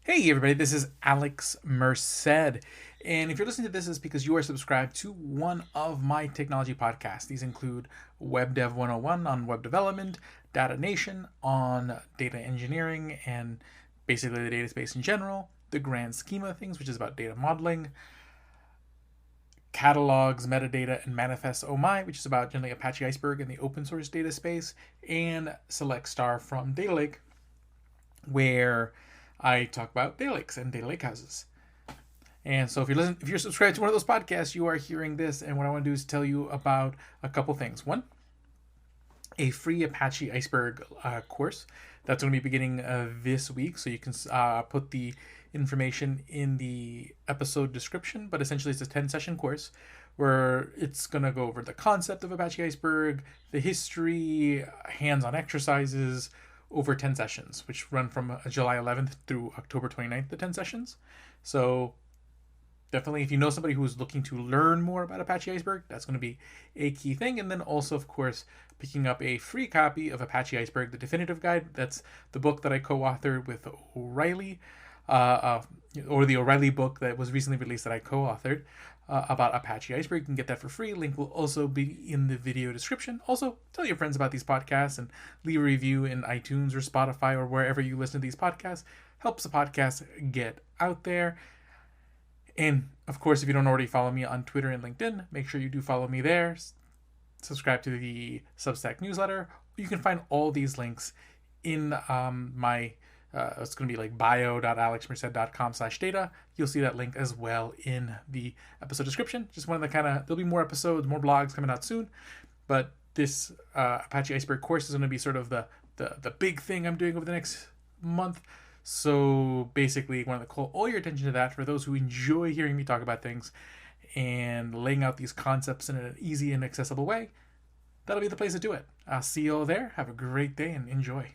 Hey everybody, this is Alex Merced. And if you're listening to this, it's because you are subscribed to one of my technology podcasts. These include Web Dev 101 on web development, Data Nation on data engineering and basically the data space in general, the grand scheme of things, which is about data modeling, catalogs, metadata, and manifest oh my, which is about generally Apache Iceberg and the open source data space, and Select Star from Data Lake, where I talk about data lakes and data lake houses. And so if you're subscribed to one of those podcasts, you are hearing this. And what I want to do is tell you about a couple things. One, a free Apache Iceberg course that's going to be beginning this week. So you can put the information in the episode description. But essentially, it's a 10-session course where it's going to go over the concept of Apache Iceberg, the history, hands-on exercises, over 10 sessions, which run from July 11th through October 29th, the 10 sessions. So definitely, if you know somebody who's looking to learn more about Apache Iceberg, that's going to be a key thing. And then also, of course, picking up a free copy of Apache Iceberg, the definitive guide. That's the book that I co-authored with O'Reilly, or the O'Reilly book that was recently released that I co-authored about Apache Iceberg. You can get that for free. Link will also be in the video description. Also, tell your friends about these podcasts and leave a review in iTunes or Spotify or wherever you listen to these podcasts. Helps the podcast get out there. And of course, if you don't already follow me on Twitter and LinkedIn, make sure you do follow me there. Subscribe to the Substack newsletter. You can find all these links in my it's going to be like bio.alexmerced.com/data. You'll see that link as well in the episode description. Just wanted to there'll be more episodes, more blogs coming out soon. But this Apache Iceberg course is going to be sort of the big thing I'm doing over the next month. So basically, I want to call all your attention to that for those who enjoy hearing me talk about things and laying out these concepts in an easy and accessible way. That'll be the place to do it. I'll see you all there. Have a great day and enjoy.